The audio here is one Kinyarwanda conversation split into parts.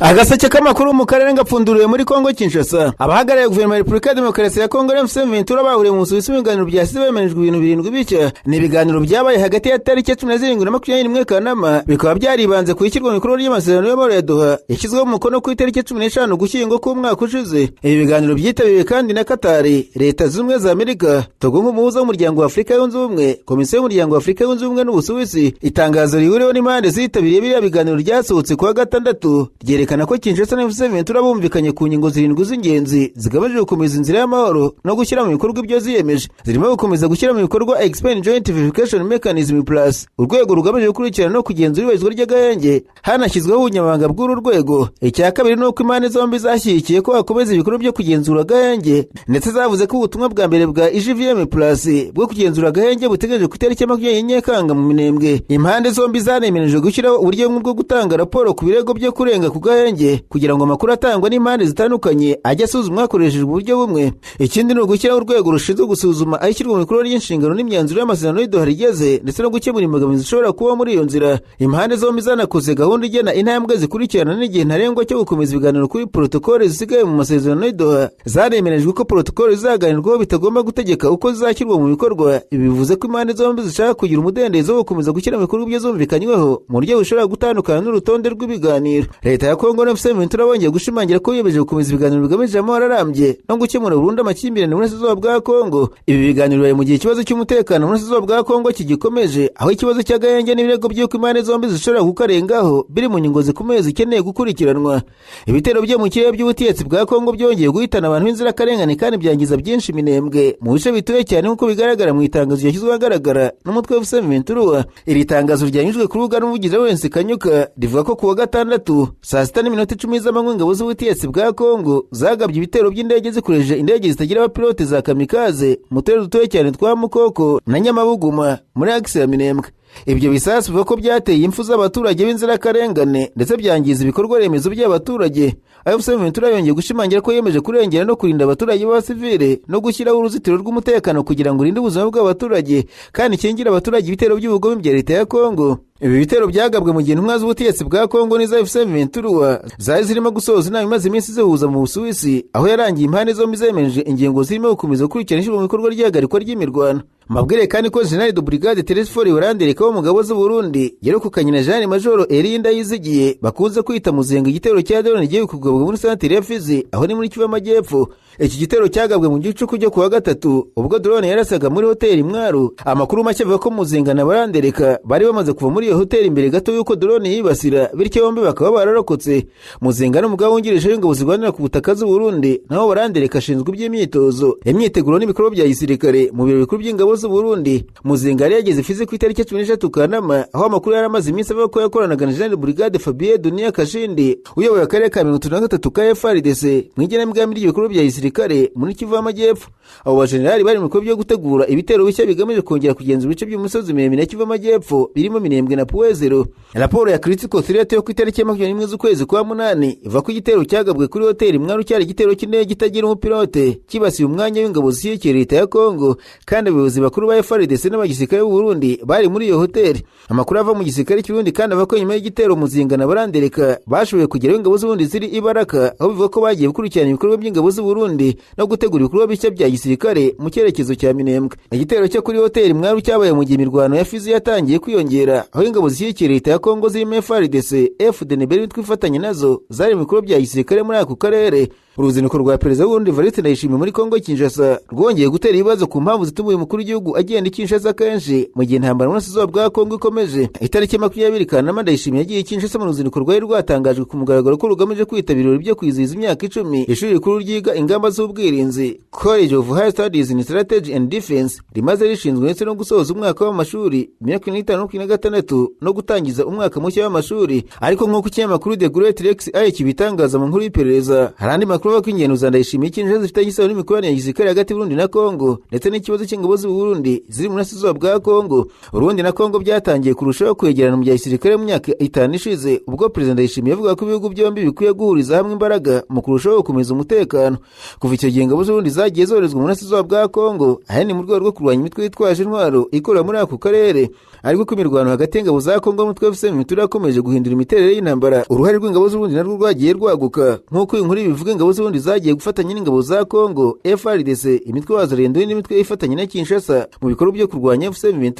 Agaseke k'amakuru mu karere gapfunduriwe muri Kongo Kinshasa. Abahagarariye guverinoma ya Repubulika ya Demokarasi ya Kongo M23 bahuriye mu Busuwisi ibiganiro byasize bemerejwe ibintu birindwi bishya. Ni ibiganiro byabaye hagati ya tariki 17 na 21 Kanama, bikaba byaribanze ku ishyirwa mu bikorwa ry'amasezerano y'amahoro ya Doha yashyizweho umukono ku itariki 15 Ugushyingo k'umwaka ushize. Ibi biganiro byitabiriwe kandi na Qatar, Leta Zunze Ubumwe za Amerika, Togo nk'umuhuza w'umuryango wa Afurika yunze ubumwe, Komisiyo y'umuryango wa Afurika yunze ubumwe n'Ubusuwisi. Itangazo rihuriweho n'impande zitabiriye biriya biganiro ryasohotse kuwa gatandatu ryerekana ko Kinshasa na M23 bumvikanye ku ngingo zirindwi z'ingenzi zigamije gukomeza inzira y'amahoro no gushyira mu bikorwa ibyo ziyemeje. Zirimo gukomeza gushyira mu bikorwa Expand Joint Verification Mechanism Plus, urwego rugamije gukurikirana no kugenzura ibarizwa ry'agahenge, hanashyizweho ubunyamabanga bw'uru rwego. Icya kabiri ni uko impande zombi zashyigikiye ko hakomeza ibikorwa byo kugenzura agahenge, ndetse zavuze ko ubutumwa bwa mbere bwa IGVM Plus bwo kugenzura agahenge butegereje ku itariki 20 Nyakanga mu Minembwe. Impande zombi zanemereje gushyiraho uburyo bwo gutanga raporo ku birego byo kurenga ku gahenge, kugira ngo amakuru atangwa n'impande zitandukanye ajye asuzumwa hakoreshejwe uburyo bumwe. Ikindi ni ugushyiraho urwego rushinzwe gusuzuma ayishyirwa mu bikorwa ry'inshingano n'imyanzuro y'amasezerano y'Doha rigeze, ndetse no gukemura imbogamizi zishobora kuba muri iyo nzira. Impande zombi zanakoze gahunda igena intambwe zikurikirana n'igihe ntarengwa cyo gukomeza ibiganiro kuri protokole zisigaye mu masezerano y'Doha. Zaremerejwe ko protokole zizaganirwaho bitagomba gutegeka uko zizashyirwa mu bikorwa. Ibi bivuze ko impande zombi zishaka kugira umudendezo wo gukomeza gushyira mu bikorwa ibyo zumvikanyweho mu buryo bushobora gutandukana n'urutonde rw'ibiganiro. Leta ya Kongo na M23 bongeye gushimangira ko yiyemeje gukomeza ibiganiro bigamije amahoro arambye no gukemura burundu amakimbirane mu burasirazuba bwa Kongo. Ibi biganiro bibaye mu gihe ikibazo cy'umutekano mu burasirazuba bwa Kongo kigikomeje, aho ikibazo cy'agahenge n'ibirego by'uko impande zombi zishobora kukarengaho biri mu nyungu zikomeye zikeneye gukurikiranwa. Ibitero byo mu kirere by'ubutegetsi bwa Kongo byongeye guhitana abantu b'inzirakarengane kandi byangiza byinshi Minembwe mu bice bituye cyane nk'uko bigaragara mu itangazo ryashyizwe ahagaragara n'umutwe wa M23. Iri tangazo ryanyujwe ku rubuga n'umuvugizi Lawrence Kanyuka rivuga ko kuwa gatandatu saa 6:10 z'amanywa ingabo z'ubutegetsi bwa Kongo zagabye ibitero by'indege zikoresheje indege zitagira abapilote za kamikaze mu turere dutoye cyane twa Mukoko na Nyamabuguma muri akisi ya Minembwe. Ibyo bisasu bivuga ko byateye impfu z'abaturage b'inzirakarengane ndetse byangiza ibikorwa remezo by'abaturage. M23 yongeye gushimangira ko yemeje kurengera no kurinda abaturage b'abasivile no gushyiraho uruzitiro rw'umutekano kugira ngo irinde ubuzima bw'abaturage kandi ikingire abaturage ibitero by'ubugome bya Leta ya Kongo. Ibi bitero byagabwe mu gihe intumwa z'ubutegetsi bwa Kongo n'iza M23 zari zirimo gusoza inama imaze iminsi zihuza mu Busuwisi, aho yarangiye impande zombi zemeje ingingo zirimo gukomeza gukurikirana ishyirwa mu bikorwa ry'ihagarikwa ry'imirwano. Mabwire kandi ko General de Brigade Telesphore Barandereka wo mu ngabo z'u Burundi yarokukanye na Jean Major Erinda Yizigiye bakunze kwita Muzenga igitero cya drone giye kugabwa muri santere ya Fizi, aho ni muri Kivu y'Amajyepfo. Iki gitero cyagabwe mu gicuku cyo kuwa gatatu ubwo drone yarasaga muri hoteli Mwaru. Amakuru make avuga ko Muzenga na Barandereka bari bamaze kuva muri iyo hoteli imbere gato yuko drone yibasira, bityo bombi bakaba bararokotse. Muzenga n'umugabo wungirije w'ingabo zirwanira ku butaka z'u Burundi, naho Barandereka ashinzwe iby'imyitozo, imyiteguro n'ibikorwa bya gisirikare mu biro bikuru by'ingabo z'u Burundi. Muzenga yari yageze Fizi ku itariki 13 Kanama, aho amakuru yaramaze iminsi avuga ko yakoranaga na General Brigade Fabien Dunia Kashindi uyoboye akarere ka 33 ka FARDC mu igenamigambi ry'ibikorwa bya gisirikare muri Kivu y'Amajyepfo. Abo bajenerali bari mu bikorwa byo gutegura ibitero bishya bigamije kongera kugenzura ibice by'umusozi miremire ya Kivu y'Amajyepfo birimo Minembwe na Puezero. Raporo ya Critical Threat yo ku itariki 21 z'ukwezi kwa munani iva ko igitero cyagabwe kuri hoteli Mwaru cyari igitero cy'indege kitagira umupilote kibasiye umwanya w'ingabo zishyigikira Leta ya Kongo, kandi abayobozi bakuru ba FARDC n'abagisirikare b'u Burundi bari muri iyo hoteli. Amakuru ava mu gisirikare cy'Uburundi kandi ava ko nyuma y'igitero Muzinga na Barandereka bashoboye kugeraho ingabo z'Uburundi ziri Ibaraka, aho bivuga ko bagiye gukurikirana ibikorwa by'ingabo z'u Burundi no gutegura ibikorwa bishya bya gisirikare mu cyerekezo cya Minembwe. Igitero cyo kuri hoteli Mwaru cyabaye mu gihe imirwano ya Fizi yatangiye kwiyongera, aho ingabo zishyigikira Leta ya Kongo zirimo FARDC, FDNB twifatanye nazo zari mu bikorwa bya gisirikare muri ako karere. Uruzinduko rwa Perezida w'Uburundi Evariste Ndayishimiye muri Kongo Kinshasa rwongeye gutera ibibazo ku mpamvu zituma umukuru w'igihugu agenda Kinshasa kenshi mu gihe intambara mu burasirazuba bwa Kongo ikomeje. Itariki 20 Kanama Ndayishimiye yagiye Kinshasa mu ruzinduko rwari rwatangajwe ku mugaragaro ko rugamije kwitabira ibirori byo kwizihiza imyaka 10 ishuri rikuru ryiga ingamba z'ubwirinzi College of High Studies in Strategy and Defense rimaze rishinzwe ndetse no gusoza umwaka w'amashuri 2025 no gutangiza umwaka mushya w'amashuri. Ariko nk'uko ikinyamakuru The Great Rex kibitangaza mu nkuru y'iperereza, harandi makuru amakuru ko ingendo za Ndayishimiye Kinshasa zifitanye isano n'imikoranire ya gisirikare hagati y'Uburundi na Kongo ndetse n'ikibazo cy'ingabo z'u Burundi ziri mu burasirazuba bwa Kongo. Urundi na Kongo byatangiye kurushaho kwegerana mu bya gisirikare mu myaka 5 ishize, ubwo President Ndayishimiye avuga ko ibihugu byombi bikwiye guhuriza hamwe imbaraga mu kurushaho gukomeza umutekano. Kuva icyo gihe ingabo z'u Burundi zagiye zorezwa mu burasirazuba bwa Kongo, ahani mu rwego rwo kurwanya imitwe yitwaje intwaro ikorera muri ako karere. Ariko ko imirwano hagati y'ingabo za Kongo n'umutwe wa FCM yakomeje guhindura imiterere y'intambara, uruhare rw'ingabo z'u Burundi narwo rwagiye rwaguka. Nk'uko inkuru bivuga, ingabo z'u Burundi zagiye gufatanya n'ingabo za Kongo FARDC, imitwe wazarendo n'imitwe ifatanya na Kinshasa mu bikorwa byo kurwanya FCM.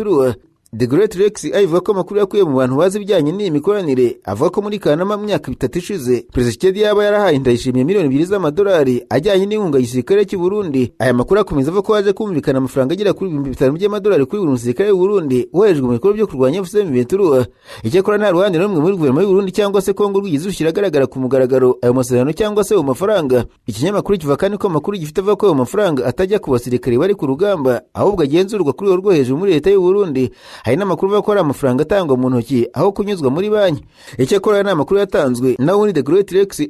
The Great Rex avuga ko amakuru yakuye mu bantu bazi ibijyanye n'iyi mikoranire, avuga ko muri Kanama mu myaka 3 ishize President Tshisekedi yaba yarahaye Ndayishimiye miliyoni 2 z'amadolari ajyanye n'inkunga y'igisirikare cy'u Burundi. Aya makuru akomeza avuga ko haje kumvikana amafaranga agera kuri 5,000 by'amadolari kuri buri musirikare w'u Burundi woherejwe mu bikorwa byo kurwanya FCM. Icyakora nta ruhande rumwe muri guverinoma y'u Burundi cyangwa se Kongo rwigize ushyira agaragara ku mugaragaro ayo masezerano cyangwa se ayo mafaranga. Ikinyamakuru kivuga kandi ko amakuru gifite avuga ko ayo mafaranga atajya ku basirikare bari ku rugamba, ahubwo agenzurwa kuri rwo hejuru muri leta y'u Burundi. Hari n'amakuru bavuga ko ari amafaranga atangwa mu ntoki aho kunyuzwa muri banki. Icyakora n'amakuru yatanzwe na Uburundi The Great Rex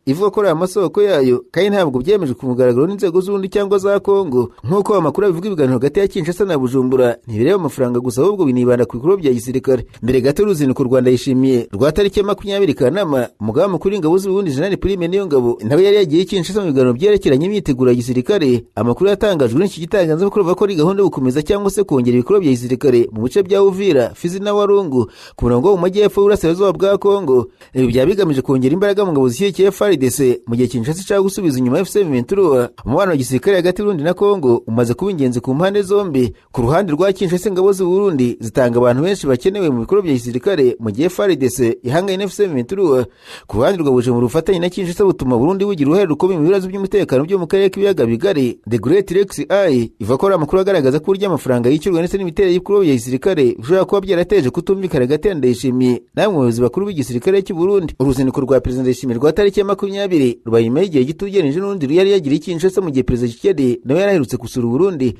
ivuga ko ari amasoko yayo kandi ntabwo byemejwe ku mugaragaro n'inzego z'ubundi cyangwa za Kongo. Nk'uko amakuru abivuga, ibiganiro hagati ya Kinshasa na Bujumbura ntibireba amafaranga gusa, ahubwo binibanda ku bikorwa bya gisirikare. Mbere gato y'uruzinduko rwa Ndayishimiye rwa tariki 20 Kanama, umugaba mukuru w'ingabo z'u Burundi General Prime Niyongabo nawe yari yagiye Kinshasa mu biganiro byerekeranye imyiteguro ya gisirikare. Amakuru yatangajwe n'iki gitangazamakuru avuga ko ari gahunda yo gukomeza cyangwa se kongera ibikorwa bya gisirikare mu bice bya Uvira, Fizi na Walungu ku murongo wo mu majyepfo y'uburasirazuba bwa Kongo. Ibi byaba bigamije kongera imbaraga mu ngabo zishyigikiye FARDC mu gihe Kinshasa ishaka gusubiza inyuma FCM. Umubano wa gisirikare hagati y'Uburundi na Kongo umaze kuba ingenzi ku mpande zombi. Ku ruhande rwa Kinshasa, ingabo z'u Burundi zitanga abantu benshi bakenewe mu bikorwa bya gisirikare mu gihe FARDC ihanganye na FCM. Ku ruhande rwa Bujumbura, ubufatanye na Kinshasa butuma Burundi bugira uruhare rukomeye mu bibazo by'umutekano byo mu karere k'ibiyaga bigari. The Great Rex ivuga ko ari amakuru agaragaza ko urya amafaranga yishyurwa ndetse n'imiterere y'ibikorwa bya gisirikare bishobora kuba byarateje kutumvikana hagati ya Ndayishimiye n'amwe mu bayobozi bakuru b'igisirikare cy'u Burundi. Uruzinduko rwa President Ndayishimiye rwa tariki 20 rubaye nyuma y'igihe gito ugereranije n'urundi yari yagiriye Kinshasa mu gihe President Tshisekedi nawe yaraherutse gusura Burundi.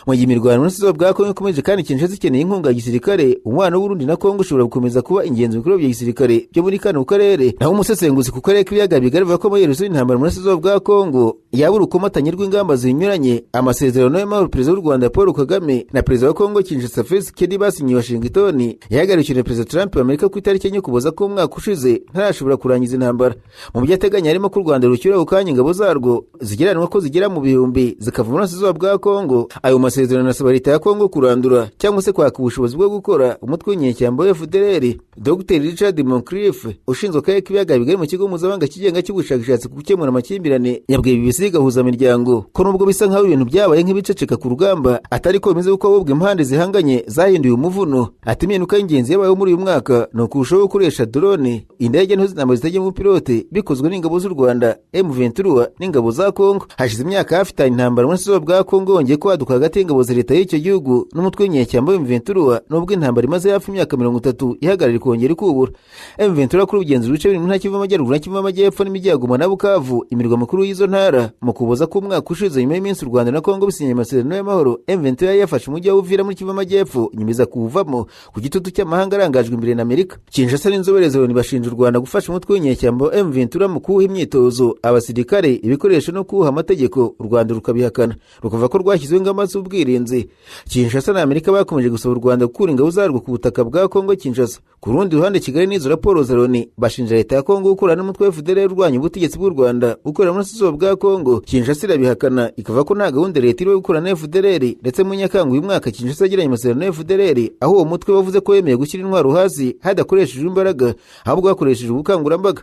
Mu gihe imirwano n'isizo bwa Kongo ikomeje kandi Kinshasa ikeneye inkunga ya gisirikare, umubano w'Uburundi na Kongo ushobora gukomeza kuba ingenzi mu bikorwa bya gisirikare byo muri kano karere. Naho umusesenguzi ku karere k'ibiyaga bigari avuga ko amaherezo y'intambara mu isizo bwa Kongo yaba urukomatanye rw'ingamba zinyuranye, amasezerano y'amahoro Perezida w'u Rwanda Paul Kagame na Perezida wa Kongo Kinshasa Felix Tshisekedi basinyiye Washington, yahagarikiwe na Perezida Trump wa Amerika ku itariki 9 Ukuboza k'umwaka ushize ntarashobora kurangiza intambara. Mu byo ateganya harimo ko u Rwanda rushyira ukanya ingabo zarwo zigeranwa ko zigera mu bihumbi zikava mu burasirazuba bwa Kongo. Ayo masezerano asaba leta ya Kongo kurandura cyangwa se kwaka ubushobozi bwo gukora umutwe w'inyeshyamba wa FDLR. Dr Richard Moncrief ushinzwe akarere k'ibiyaga bigari mu kigo mpuzamahanga kigenga cy'ubushakashatsi ku gukemura amakimbirane yabwiye BBC gahuza miryango ko nubwo bisa nk'aho ibintu byabaye nk'ibiceceka ku rugamba, atari ko bimeze kuko ahubwo impande zihanganye zahinduye umuvuno. Ati imyenuka y'ingenzi yabayeho muri uyu mwaka no kurushaho gukoresha drone, indege nto z'intambara zitagira umupilote bikozwe n'ingabo z'u Rwanda M23 n'ingabo za Kongo. Hashize imyaka hafi 5 intambara muri isizo bwa Kongo yongeye kwaduka hagati y'ingabo za leta y'icyo gihugu n'umutwe w'inyeshyamba M23, nubwo intambara imaze hafi imyaka 30 ihagarara kongera ikubura. M23 kuri ubugenzuzi bice biri mu ntara y'Kivu y'Amajyaruguru na Kivu y'Amajyepfo n'imijyi ya Goma na Bukavu, imirwa mikuru y'izo ntara. Mu kuboza k'umwaka ushize nyuma y'iminsi u Rwanda na Kongo bisinye amasezerano y'amahoro, M23 yafashe umujyi wa Uvira muri Kivu y'Amajyepfo nyimiza kuwuvamo ku gitutu cy'amahanga arangajwe imbere na Amerika. Kinshasa n'inzobere z'Loni bashinja u Rwanda gufasha umutwe w'inyeshyamba M23 mu kuwuha imyitozo, abasirikare, ibikoresho no kuwuha amategeko. U Rwanda rukabihakana, rukavuga ko rwashyizeho ingamba z'ubwirinzi. Kinshasa na Amerika bakomeje gusaba u Rwanda gukura ingabo zarwo ku butaka bwa Kongo Kinshasa. Ku rundi ruhande, Kigali n'izo raporo za Loni bashinja leta ya Kongo gukorana n'umutwe wa FDLR urwanya ubutegetsi bw'u Rwanda ukorera muri isizo bwa Kongo. Kinshasa irabihakana, ikavuga ko nta gahunda leta iriho gukorana na FDLR, ndetse mu Nyakanga uyu mwaka Kinshasa yagiranye amasezerano na FDLR, aho uwo mutwe wavuze ko yemeye gushyira intwaro hasi hadakoreshejwe imbaraga, ahubwo hakoreshejwe ubukangurambaga.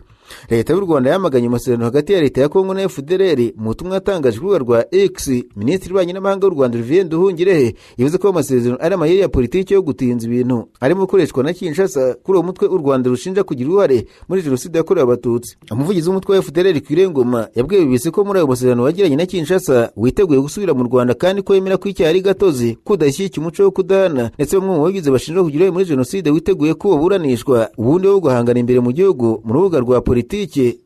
Leta y'u Rwanda yamaganye amasezerano hagati ya leta ya Kongo na FDLR. Mu butumwa yatangaje ku rubuga rwa X, Minisitiri w'Ububanyi n'Amahanga w'u Rwanda Olivier Nduhungirehe yavuze ko amasezerano ari amayeri ya politiki yo gutinza ibintu arimo gukoreshwa na Kinshasa kuri uwo mutwe u Rwanda rushinja kugira uruhare muri jenoside yakorewe Abatutsi. Umuvugizi w'umutwe wa FDLR Kwirengoma yabwiye BBC ko muri ayo masezerano wagiranye na Kinshasa witeguye gusubira mu Rwanda kandi ko yemera ko icyaha ari gatozi, kudashyigikira umuco wo kudahana, ndetse bamwe mu bagize bashinjwa kugira muri jenoside witeguye ko baburanishwa ubundi wo guhangana imbere mu gihugu mu rubuga rwa politiki.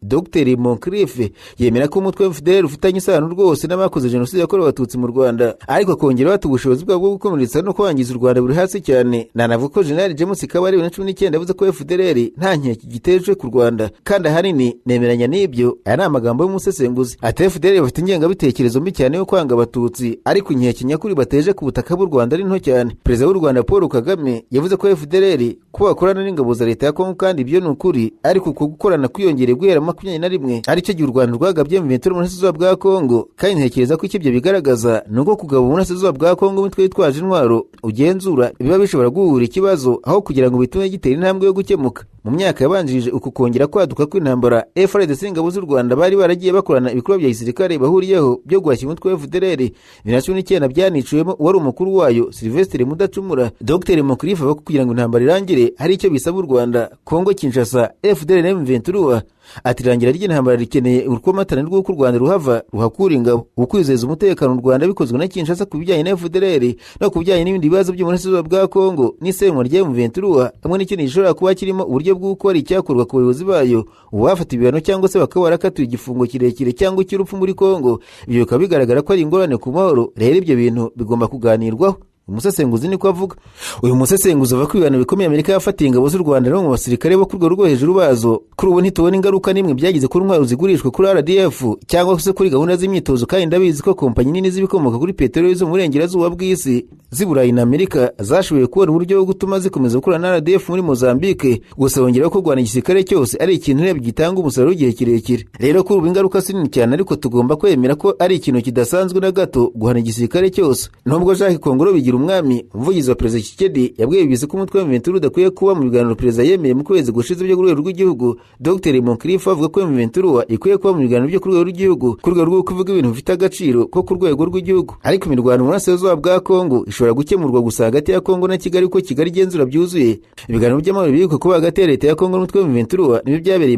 Dr Dr Moncrief yemera ko umutwe wa FDLR ufitanye isano rwose n'abakoze jenoside yakorewe abatutsi mu Rwanda, ariko akongera bati ubushobozi bwabo bwo gukomeretsa no kwangiza u Rwanda buri hasi cyane. Nanavuga ko General James Kabarebe na 19 yavuze ko FDLR nta nkeke gitejwe ku Rwanda, kandi ahanini nemeranya n'ibyo. Aya ni amagambo y'umusesenguzi. Ati FDLR bafite ingengabitekerezo mbi cyane yo kwanga abatutsi, ariko inkeke nyakuri bateje ku butaka bw'u Rwanda ari nto cyane. Perezida w'u Rwanda Paul Kagame yavuze ko FDLR ko bakorana n'ingabo za leta ya Kongo, kandi ibyo ni ukuri, ariko uko gukorana kwiyongereye guhera 21 ari cyo gihe u Rwanda rwagabye mu bintu mu burasirazuba bwa Kongo. Kandi ntekereza ko ibyo bigaragaza nuko kugaba mu burasirazuba bwa Kongo umutwe witwaje intwaro ugenzura biba bishobora guhura ikibazo aho kugira ngo bitume gitera intambwe yo gukemuka. Mu myaka yabanjirije uku kongera kwaduka kw'intambara, FARDC ingabo z'u Rwanda bari baragiye bakorana ibikorwa bya gisirikare bahuriyeho byo guhashya umutwe wa FDLR. 2019 byaniciwemo wari umukuru wayo Sylvestre Mudacumura. Dr Moncrief avuga ko kugira ngo intambara irangire hari icyo bisaba u Rwanda, Kongo Kinshasa, FDLR na M23. Ati irangira ry'intambara rikeneye urukomatane rw'uko u Rwanda ruhava ruhakura ingabo, ukwizeza umutekano u Rwanda bikozwe na Kinshasa ku bijyanye na FDLR no ku bijyanye n'ibindi bibazo by'uburasirazuba bwa Kongo n'isenywa rya M23, hamwe n'ikindi gishobora kuba kirimo uburyo bw'uko ari icyakorwa ku bayobozi bayo ubafata ibihano cyangwa se bakaba barakatiwe igifungo kirekire cyangwa cy'urupfu muri Kongo. Ibyo bikaba bigaragara ko ari ingorane ku mahoro. Rero ibyo bintu bigomba kuganirwaho. Umusesenguzi niko avuga. Uyu musesenguzi avuga ko ibihano bikomeye Amerika yafatiye ingabo z'u Rwanda no mu basirikare bo ku rwego rwo hejuru bazo kuri ubu ntitubona ingaruka n'imwe byagize kuri intwaro zigurishwa kuri RDF cyangwa se kuri gahunda z'imyitozo, kandi ndabizi ko kompanyi nini z'ibikomoka kuri peteroli zo mu burengerazuba bw'isi z'Iburayi na Amerika zashoboye kubona uburyo bwo gutuma zikomeza gukorana na RDF muri Mozambique. Gusa bongeraho ko Rwanda igisirikare cyose ari ikintu rero gitanga umusaruro w'igihe kirekire. Rero kuri ubu ingaruka si nini cyane, ariko tugomba kwemera ko ari ikintu kidasanzwe na gato guhana igisirikare cyose. Nubwo Jacques Kongoro bigira umwami, umuvugizi wa Perezida Tshisekedi, yabwiye BBC ko umutwe wa M23 udakwiye kuba mu biganiro Perezida yemeye mu kwezi gushize byo ku rwego rw'igihugu. Dr Moncrief avuga ko M23 ikwiye kuba mu biganiro byo ku rwego rw'igihugu, ku rwego rwo kuvuga ibintu bifite agaciro ko ku rwego rw'igihugu. Ariko imirwano mu burasirazuba bwa Kongo ishobora gukemurwa gusa hagati ya Kongo na Kigali, ko Kigali igenzura byuzuye. Ibiganiro by'amahoro biri kuba hagati ya leta ya Kongo n'umutwe wa M23 n'ibyabereye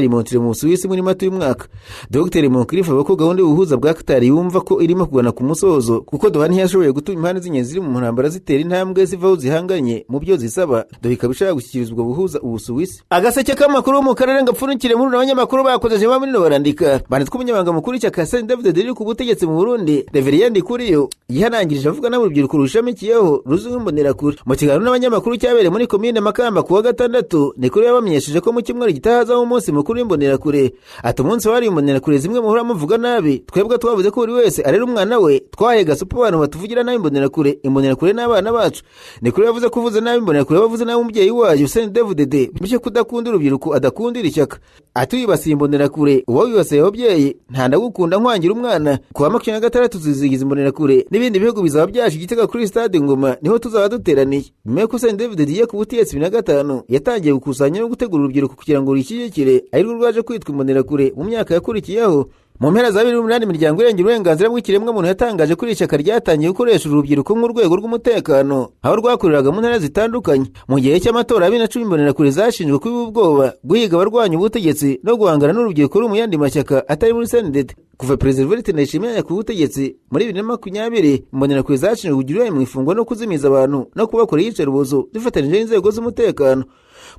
mu Montreal mu Busuwisi muri Mata uyu mwaka. Dr Moncrief avuga ko gahunda y'ubuhuza bwa Qatar yumva ko irimo kugana ku musozo, kuko Doha ntiyashoboye gutuma impande z'ingenzi mu ntambara zitera intambwe zivaho zihanganye mu byo zisaba, dore ikabishaka gushyikirizwa ubuhuza Ubusuwisi. Agaseke k'amakuru mu karere ngapfunikire muri n'abanyamakuru bakoze bamwe barandika banditswe umunyamabanga mukuru cy'ishyaka CNDD-FDD riri ku butegetsi mu Burundi, Reverien Ndikuriyo, yihanangirije avuga n'abo urubyiruko rushamikiyeho ruzwi nk'imbonerakure. Mu kiganiro n'abanyamakuru cyabereye muri komine Makamba kuwa gatandatu, Ndikuriyo yabamenyesheje ko mu cyumweru gitahazaho umunsi mukuru w'imbonerakure. Ati umunsi wari imbonerakure zimwe muhora muvuga nabi, twebwe twavuze ko buri wese arera umwana we, twahega supa abantu batuvugira nabi imbonerakure n'abana bacu. Ndikuriyo yavuze ko uvuze nabi imbonerakure bavuze nabi umubyeyi wayo CNDD-FDD, bityo kudakunda urubyiruko adakundira ishyaka. Ati wibasiye imbonerakure uba wibasiye ababyeyi, nta ndagukunda nkwangira umwana. Kuwa 26 zizigiza imbonerakure n'ibindi bihugu bizaba byaje Igitega kuri stade Ngoma, niho tuzaba duteraniye. Nyuma y'uko CNDD-FDD igiye ku butegetsi 2005 yatangiye gukusanya no gutegura urubyiruko kugira ngo rushyigikire, arirwo rwaje kwitwa imbonerakure mu myaka yakurikiyeho. Mu mpera za 2008 imiryango irengera uburenganzira bw'ikiremwa muntu yatangaje ko ishyaka ryatangiye gukoresha urubyiruko nk'urwego rw'umutekano, aho rwakoreraga mu ntara zitandukanye. Mu gihe cy'amatora ya 2010 imbonerakure zashinjwe kuba ubwoba, guhiga abarwanya ubutegetsi no guhangana n'urubyiruko mu yandi mashyaka atari muri CNDD. Kuva Perezida Evariste Ndayishimiye ku butegetsi muri 2020 imbonerakure zashinjwe kugira mu ifungwa no kuzimiza abantu no kubakora iyicarubozo zifatanije n'inzego z'umutekano.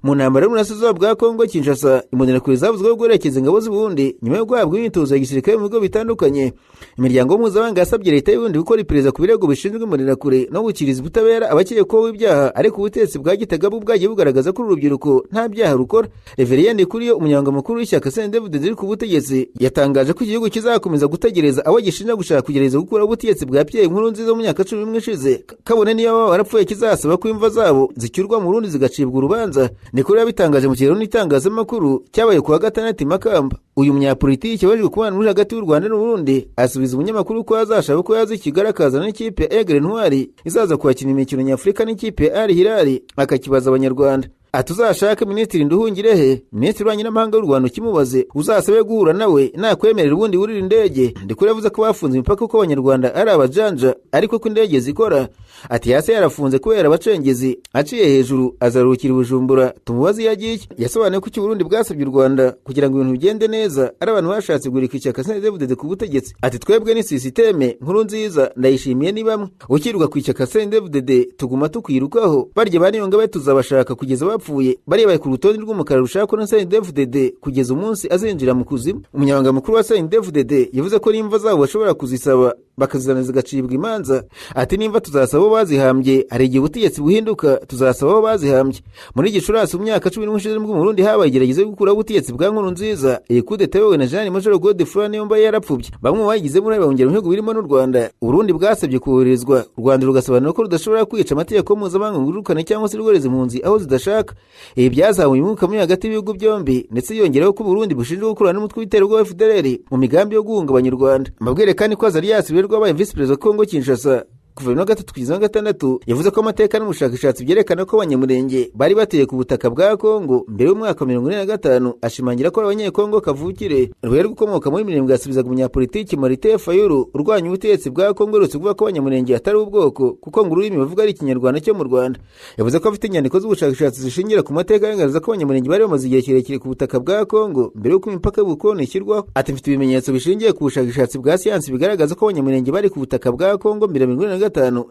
Mu ntambara y'uburasirazuba bwa Kongo Kinshasa, imbonerakure zavuzweho guherekeza ingabo z'Uburundi nyuma yo guhabwa imyitozo ya gisirikare mu bigo bitandukanye. Imiryango mpuzamahanga yasabye leta y'Uburundi gukora iperereza ku birego bishinzwe imbonerakure no gukiriza ubutabera abakekwaho ibyaha, ariko ubutegetsi bwa Gitega bwagiye bugaragaza ko urubyiruko nta byaha rukora. Reverien Ndikuriyo, umunyamabanga mukuru w'ishyaka CNDD-FDD riri ku butegetsi, yatangaje ko igihugu kizakomeza gutegereza abo gishinja gushaka kugerageza gukura ubutegetsi bwa Pierre Nkurunziza mu myaka 11 ishize, kabone niyo baba barapfuye kizasaba ko imva zabo zicyurwa mu Burundi zigacibwa urubanza. Ndikuriyo yabitangaje mu kiganiro n'itangazamakuru cyabaye kuwa gatandatu Makamba. Uyu munyapolitiki wajwe kubana muri hagati y'u Rwanda n'u Burundi asubiza umunyamakuru ko azashaka ko yaza Kigarakaza n'ikipe ya Aigle Ntwari izaza kwakina imikino nyafurika n'ikipe ya Al Hilal, akakibaza abanyarwanda. Atuzashaka Minisitiri Nduhungirehe, Minisitiri w'Ububanyi n'Amahanga w'u Rwanda, ukimubaze uzasabe guhura nawe nakwemerera ubundi wurira indege. Ndikuriyo yavuze ko bafunze imipaka ko abanyarwanda ari abajanja, ariko ko indege zikora. Ati yase yarafunze kubera abacengezi, aciye hejuru azarukira Bujumbura tumubaze yagiye. Yasobanuye ko Burundi bwasabye u Rwanda kugira ngo ibintu bigende neza ari abantu bashatse gurika ishyaka CNDD-FDD ku butegetsi. Ati twebwe ni systeme Nkurunziza Ndayishimiye ni bamwe, ukiruka ku ishyaka CNDD-FDD tuguma tukwirukaho, barye baniyonga tuzabashaka kugeza bapfuye baribaye ku rutonde rw'umukara rushaka na CNDD-FDD kugeza umunsi azinjira mu kuzimu. Umunyamabanga mukuru wa CNDD-FDD yavuze ko nimva zabo bashobora kuzisaba bakazizana zigacibwa imanza. Ati nimva tuzasaba abo bazihambye hari igihe ubutegetsi buhinduka, tuzasaba abo bazihambye. Muri Gicurasi mu myaka 10 n'ushize mu Burundi habaye igerageza gukura ubutegetsi bwa Nkurunziza, iyi coup d'etat yawe na Jean Major Godefroid Niyombare yarapfubye. Bamwe bayigize muri bahungira mu bihugu birimo n'u Rwanda. Urundi bwasabye kuburizwa, u Rwanda rugasobanura ko rudashobora kwica amategeko mpuzamahanga ngurukane cyangwa se rwohereza impunzi aho zidashaka. Ibi byazamuye umwuka muri hagati y'ibihugu byombi, ndetse yongeraho ko Burundi bushinjwa gukorana n'umutwe w'iterabwoba wa FDLR mu migambi yo guhungabanya u Rwanda. Mbabwire kandi ko Azarias Birwabaye Vice President wa Kongo Kinshasa kuva no gatatu kugeza no gatandatu yavuze ko amateka n'ubushakashatsi byerekana ko abanyamurenge bari bateye ku butaka bwa Kongo mbere y'umwaka 1945. Ashimangira ko abanyekongo kavukire rwere gukomoka muri mirenge yasubizaga umunyapolitiki Martin Fayulu urwanya ubutegetsi bwa Kongo rutse kuvuga ko abanyamurenge atari ubwoko kuko ngo ururimi bavuga ari Ikinyarwanda cyo mu Rwanda. Yavuze ko afite inyandiko z'ubushakashatsi zishingira ku mateka agaragaza ko abanyamurenge bari bamaze igihe kirekire ku butaka bwa Kongo mbere y'uko imipaka y'ubukoloni ishyirwaho. Ati mfite ibimenyetso bishingiye ku bushakashatsi bwa siyansi bigaragaza ko abanyamurenge bari ku butaka bwa Kongo mbere ya 1945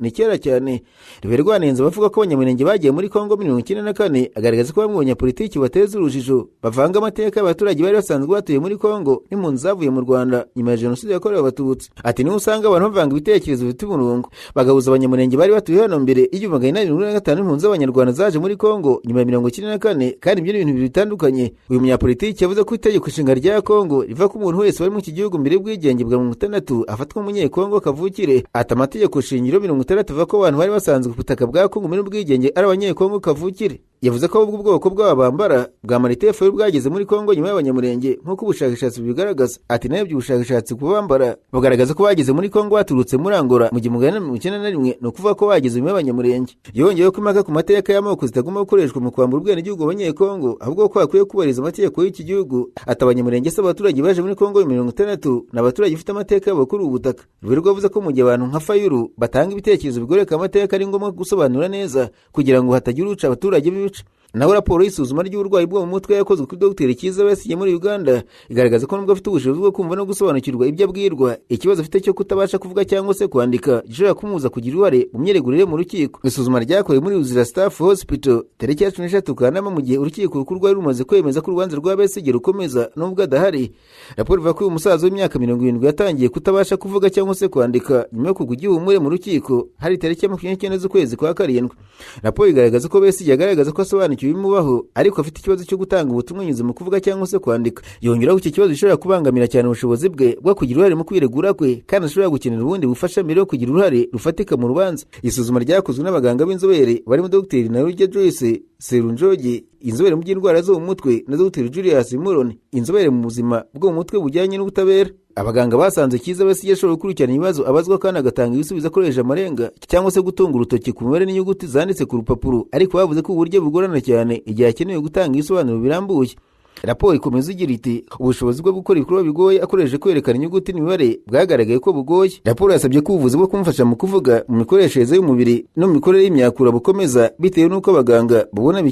ni kera cyane. Rwanenze bavuga ko abanyamurenge bagiye muri Kongo 1994, agaragaza ko bamwe mu banyapolitiki bateza urujijo bavanga amateka y'abaturage bari basanzwe batuye muri Kongo n'impunzi zavuye mu Rwanda nyuma ya jenoside yakorewe Abatutsi. Ati niho usanga abantu bavanga ibitekerezo bifite umurongo bagahuza abanyamurenge bari batuye hano mbere y'1945 n'impunzi z'abanyarwanda zaje muri Kongo nyuma ya 1994, kandi ibyo ni ibintu bitandukanye. Uyu munyapolitiki yavuze ko itegeko nshinga rya Kongo riva ko umuntu wese wari mu iki gihugu mbere y'ubwigenge bwa 1960 afatwa nk'umunyekongo kavukire. Ati amategeko shingiro 1960 avuga ko abantu bari basanzwe ku butaka bwa Kongo muri ubwigenge ari abanyekongo kavukire. Yavuze ko ubwo bwoko bw'abambara bwa Martin Fayulu bwageze muri Kongo nyuma y'abanyamurenge nk'uko ubushakashatsi bigaragaza. Ati nayo by'ubushakashatsi ku bambara bugaragaza ko bageze muri Kongo baturutse muri Angola mu 1991, no kuvuga ko bageze nyuma y'abanyamurenge. Yongeyeho ko impaka ku mateka y'amoko zitagomba gukoreshwa mu kwambura ubwenegihugu abanyekongo, ahubwo ko hakwiye kubahiriza amategeko y'iki gihugu. Ati abanyamurenge se abaturage baje muri Kongo 1960 n'abaturage bafite amateka yabo kuri ubutaka. Rwego yavuze ko mu gihe abantu nka Fayulu batanga ibitekerezo bigoreka amateka ari ngombwa gusobanura neza kugira ngo hatagira uca abaturage bibica. Naho raporo y'isuzuma ry'uburwayi bwo mu mutwe yakozwe kuri Dr. Kiza Besigye muri Uganda igaragaza ko nubwo afite ubushobozi bwo kumva no gusobanukirwa ibyo abwirwa, ikibazo afite cyo kutabasha kuvuga cyangwa se kwandika gishobora kumubuza kugira uruhare mu myiregurire mu rukiko. Isuzuma ryakorewe muri Uzira Staff Hospital tariki ya 13 Kanama mu gihe urukiko rukuru rwari rumaze kwemeza ko urubanza rwa Besigye rukomeza nubwo adahari. Raporo ivuga ko uyu musaza w'imyaka 70 yatangiye kutabasha kuvuga cyangwa se kwandika nyuma yo kugwa igihumure mu rukiko hari tariki ya 29 z'ukwezi kwa karindwi. Raporo igaragaza ko Besigye agaragaza ko asobanukiwe ibimubaho ariko afite ikibazo cyo gutanga ubutumwa nyuze mu kuvuga cyangwa se kwandika. Yongeraho iki kibazo gishobora kubangamira cyane ubushobozi bwe bwo kugira uruhare mu kwiregura kwe, kandi ashobora gukenera ubundi bufasha mbere yo kugira uruhare rufatika mu rubanza. Isuzuma ryakozwe n'abaganga b'inzobere barimo Dr. Naruge Joyce Serunjogi, inzobere mu by'indwara zo mu mutwe, na Dr. Julius Muloni, inzobere mu buzima bwo mu mutwe bujyanye n'ubutabera. Abaganga basanze Kiza Besigye ashobora gukurikirana ibibazo abazwa kandi agatanga ibisubizo akoresheje amarenga cyangwa se gutunga urutoki ku mibare n'inyuguti zanditse ku rupapuro, ariko bavuze ko uburyo bugorana cyane igihe akenewe gutanga ibisobanuro birambuye. Raporo ikomeza igira iti ubushobozi bwo gukora ibikorwa bigoye akoresheje kwerekana inyuguti n'imibare bwagaragaye ko bugoye. Raporo yasabye ko ubuvuzi bwo kumufasha mu kuvuga mu mikoreshereze y'umubiri no mu mikorere y'imyakura bukomeza bitewe n'uko abaganga babona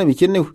bikenewe.